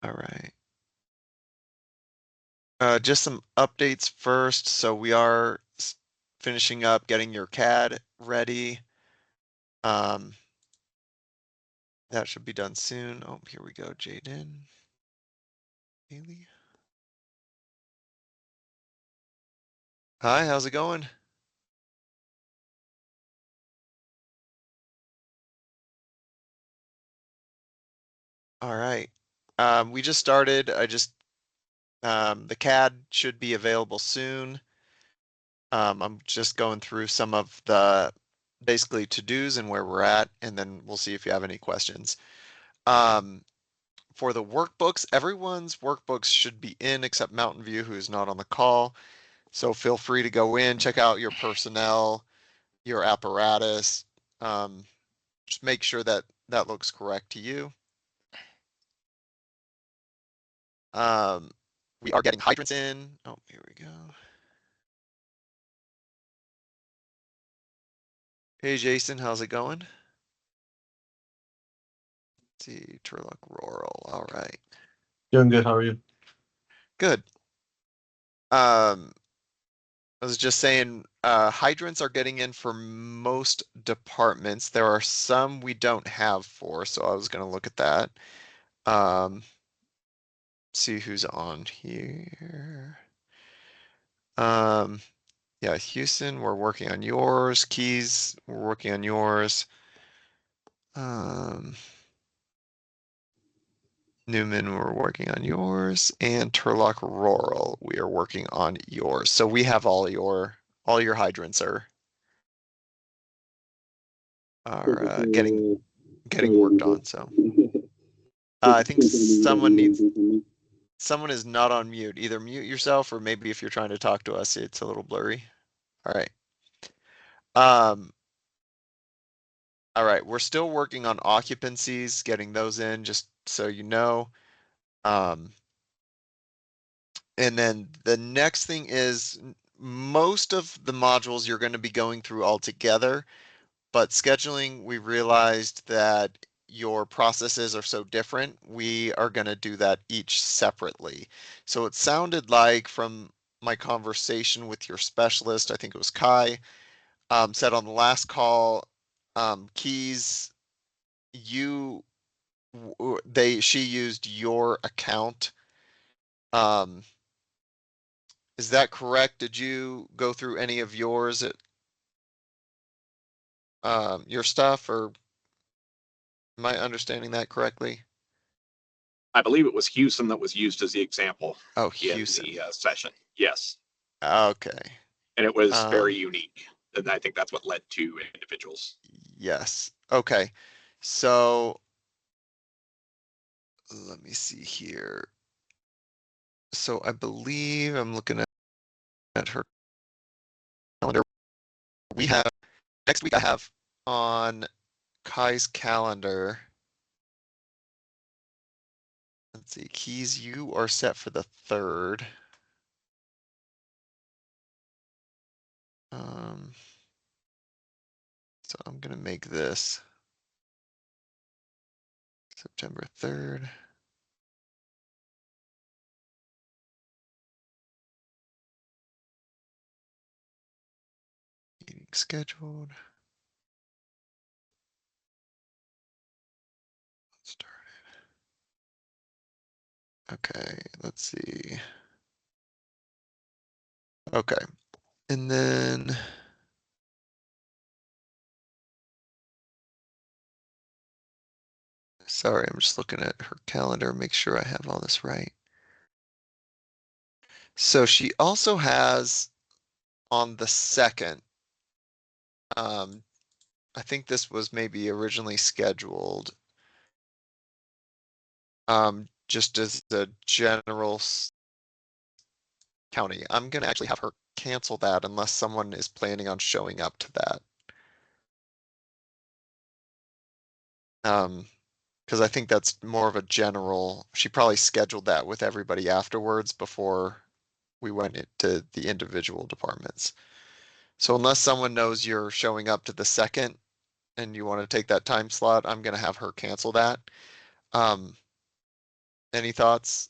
All right. Just some updates first. So we are finishing up getting your CAD ready. Um, that should be done soon. Oh, here we go, Jaden. Haley. Hi, how's it going? All right. We just started. The CAD should be available soon. I'm just going through some of the basically to-dos and where we're at, and then we'll see if you have any questions. Um, for the workbooks, everyone's workbooks should be in except Mountain View, who is not on the call. So feel free to go in, check out your personnel, your apparatus. Just make sure that that looks correct to you. Um, we are getting hydrants in. Oh, here we go. Hey, Jason, how's it going? Let's see, Turlock Rural. All right. Doing good. How are you? Good. I was just saying, hydrants are getting in for most departments. There are some we don't have for, so I was gonna look at that. See who's on here. Yeah, Houston, we're working on yours. Keys, we're working on yours. Newman, we're working on yours, and Turlock Rural, we are working on yours. So we have all your hydrants are getting worked on. So I think someone is not on mute. Either mute yourself or maybe if you're trying to talk to us, it's a little blurry. All right. Um, all right, we're still working on occupancies, getting those in, just so you know. And then the next thing is most of the modules you're going to be going through all together, but scheduling, we realized that your processes are so different, we are going to do that each separately. So it sounded like from my conversation with your specialist, I think it was Kai, said on the last call, Keys, you, she used your account. Um, is that correct? Did you go through any of yours at, your stuff, or am I understanding that correctly? I believe it was Houston that was used as the example Oh, in Houston. the session. Yes. Okay. And it was very unique. And I think that's what led to individuals. Yes. Okay. So let me see here. So I believe I'm looking at her calendar. We have next week I have on Kai's calendar. Let's see, Keys, you are set for the 3rd. So I'm gonna make this September 3rd. Meeting scheduled. Started. Okay, let's see. Okay, and then sorry, I'm just looking at her calendar, make sure I have all this right. So she also has on the 2nd, I think this was maybe originally scheduled, just as a general county. I'm gonna actually have her cancel that unless someone is planning on showing up to that. Because I think that's more of a general, she probably scheduled that with everybody afterwards before we went into the individual departments. So unless someone knows you're showing up to the 2nd and you want to take that time slot, I'm gonna have her cancel that. Any thoughts?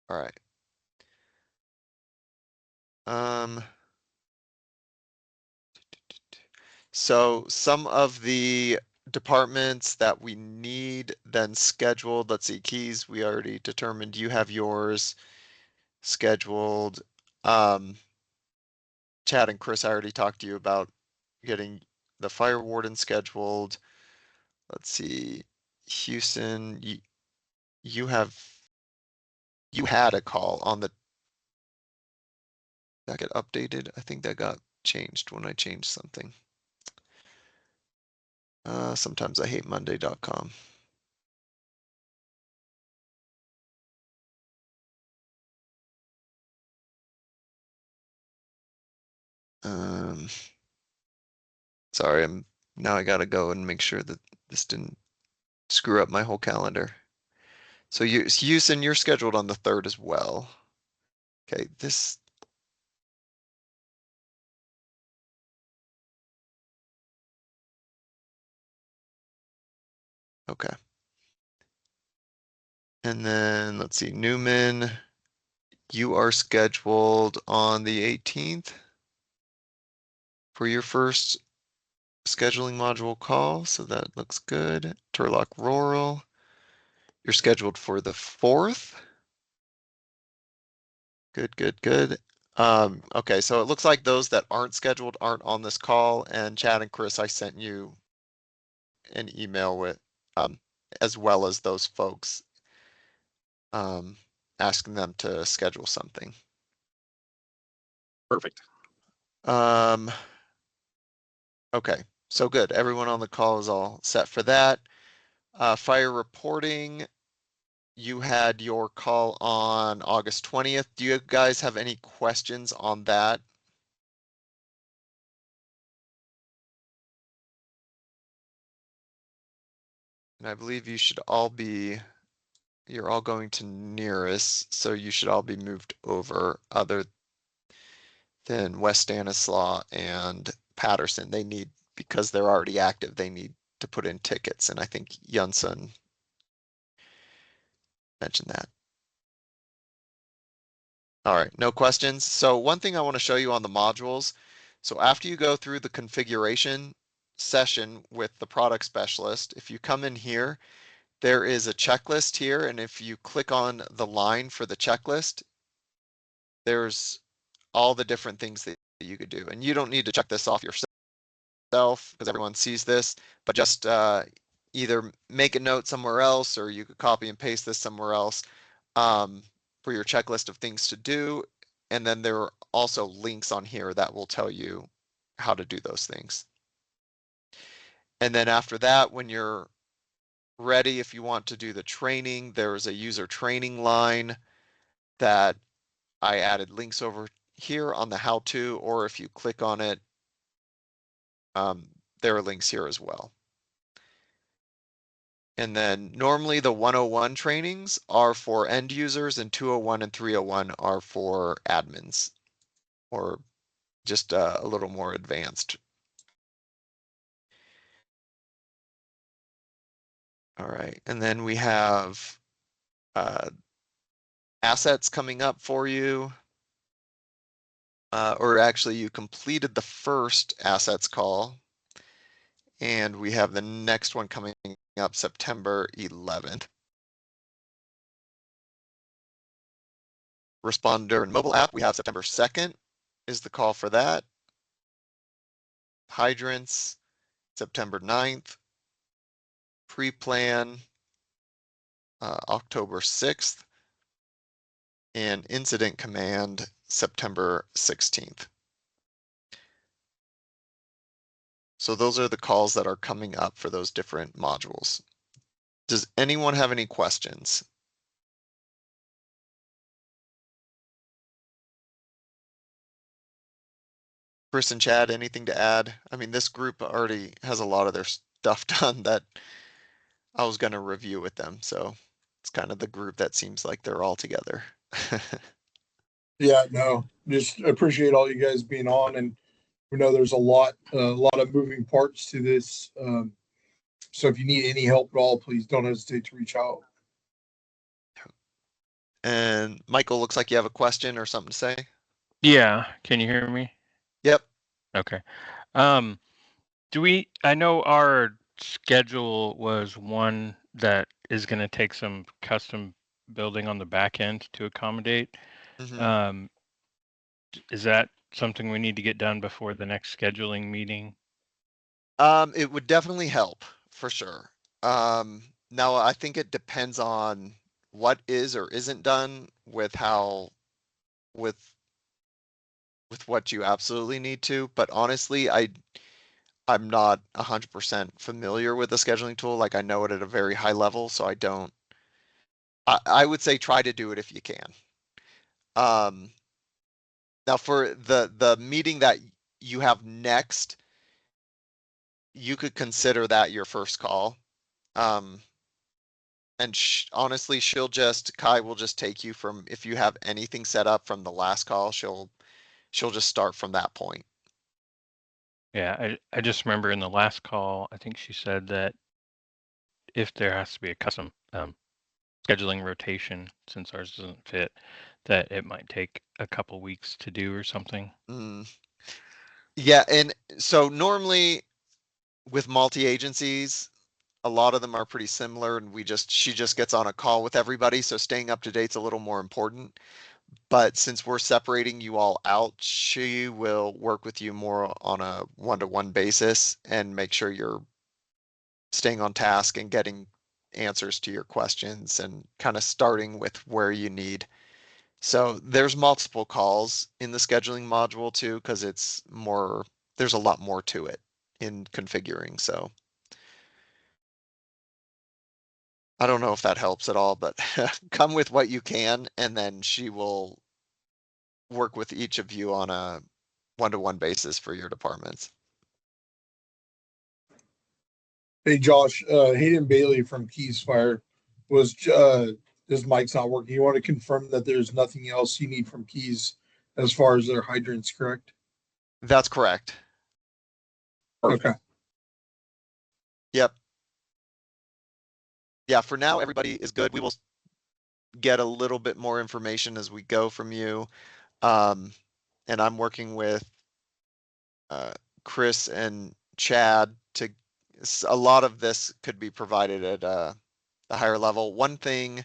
All right. So some of the departments that we need then scheduled, let's see, keys, we already determined you have yours scheduled. Chad and Chris, I already talked to you about getting the fire warden scheduled. Let's see, Houston, you had a call on that get updated. I think that got changed when I changed something. Sometimes I hate Monday.com. Sorry, now I gotta go and make sure that this didn't screw up my whole calendar. So Houston, you're scheduled on the 3rd as well. Okay, okay. And then let's see, Newman, you are scheduled on the 18th for your first scheduling module call, so that looks good. Turlock Rural, you're scheduled for the 4th. Good, good, good. Okay, so it looks like those that aren't scheduled aren't on this call, and Chad and Chris, I sent you an email with, as well as those folks, asking them to schedule something. Perfect. Okay, so good. Everyone on the call is all set for that. Fire reporting, you had your call on August 20th. Do you guys have any questions on that? And I believe you should all you're all going to nearest, so you should all be moved over other than West Stanislaus and Patterson. They need, because they're already active, they need to put in tickets, and I think Yunsun mentioned that. All right, no questions. So one thing I want to show you on the modules. So after you go through the configuration session with the product specialist, if you come in here, there is a checklist here, and if you click on the line for the checklist, there's all the different things that you could do. And you don't need to check this off yourself because everyone sees this, but just either make a note somewhere else or you could copy and paste this somewhere else for your checklist of things to do. And then there are also links on here that will tell you how to do those things. And then after that, when you're ready, if you want to do the training, there's a user training line that I added links over here on the how-to, or if you click on it, there are links here as well. And then normally the 101 trainings are for end users and 201 and 301 are for admins or just a little more advanced. All right, and then we have assets coming up for you. Or actually you completed the first assets call and we have the next one coming up September 11th. Responder and mobile app, we have September 2nd is the call for that. Hydrants, September 9th. Pre-plan, October 6th. And incident command, September 16th. So those are the calls that are coming up for those different modules. Does anyone have any questions? Chris and Chad, anything to add? I mean, this group already has a lot of their stuff done that I was going to review with them. So it's kind of the group that seems like they're all together. Yeah, no, just appreciate all you guys being on. And We know there's a lot of moving parts to this. So if you need any help at all, please don't hesitate to reach out. And Michael, looks like you have a question or something to say? Yeah, can you hear me? Yep. Okay. I know our schedule was one that is going to take some custom building on the back end to accommodate. Mhm. Is that something we need to get done before the next scheduling meeting? It would definitely help for sure. Now I think it depends on what is or isn't done with with with what you absolutely need to, but honestly, I'm not 100% familiar with the scheduling tool. Like I know it at a very high level, so I would say try to do it if you can. Um, Now for the meeting that you have next, you could consider that your first call. Um, and honestly, Kai will just take you from, if you have anything set up from the last call, she'll just start from that point. Yeah, I just remember in the last call, I think she said that if there has to be a custom scheduling rotation, since ours doesn't fit, that it might take a couple weeks to do or something. Mm. Yeah, and so normally with multi-agencies, a lot of them are pretty similar and she just gets on a call with everybody, so staying up to date's a little more important. But since we're separating you all out, she will work with you more on a one-to-one basis and make sure you're staying on task and getting answers to your questions and kind of starting with where you need. So there's multiple calls in the scheduling module too, because there's a lot more to it in configuring. So I don't know if that helps at all, but come with what you can, and then she will work with each of you on a one-to-one basis for your departments. Hey, Josh, Hayden Bailey from Keys Fire was his mic's not working. You want to confirm that there's nothing else you need from Keys as far as their hydrants, correct? That's correct. Okay. Yep. Yeah, for now, everybody is good. We will get a little bit more information as we go from you. And I'm working with Chris and Chad a lot of this could be provided at the higher level. One thing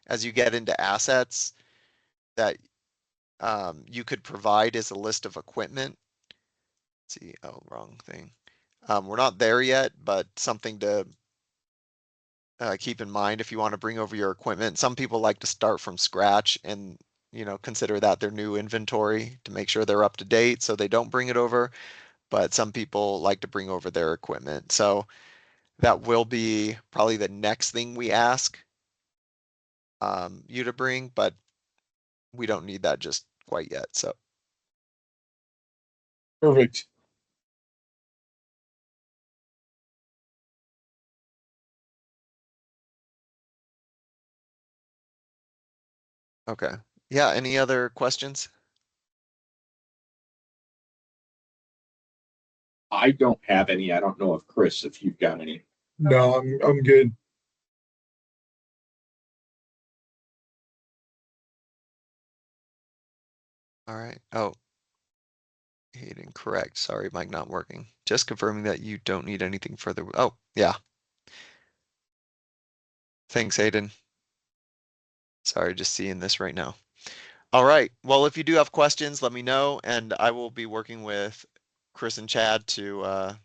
as you get into assets that you could provide is a list of equipment. Let's see, oh, wrong thing. We're not there yet, but something to keep in mind if you want to bring over your equipment. Some people like to start from scratch and consider that their new inventory to make sure they're up to date so they don't bring it over. But some people like to bring over their equipment. So that will be probably the next thing we ask you to bring, but we don't need that just quite yet. So Perfect. okay. Yeah, any other questions? I don't have any. I don't know if Chris, if you've got any. No, I'm good. All right. Oh, Hayden, correct. Sorry, mic not working. Just confirming that you don't need anything further. Oh, yeah. Thanks, Hayden. Sorry, just seeing this right now. All right. Well, if you do have questions, let me know, and I will be working with Chris and Chad to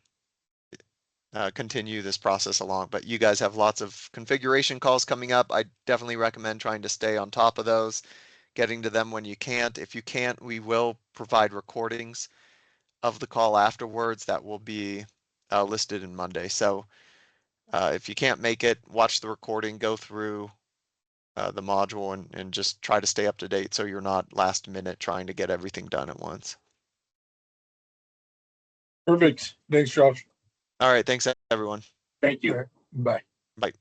continue this process along. But you guys have lots of configuration calls coming up. I definitely recommend trying to stay on top of those, getting to them when you can't. If you can't, we will provide recordings of the call afterwards that will be listed in Monday. So if you can't make it, watch the recording, go through the module and just try to stay up to date so you're not last minute trying to get everything done at once. Perfect. Thanks, Josh. All right, thanks everyone. Thank you. All right. Bye. Bye.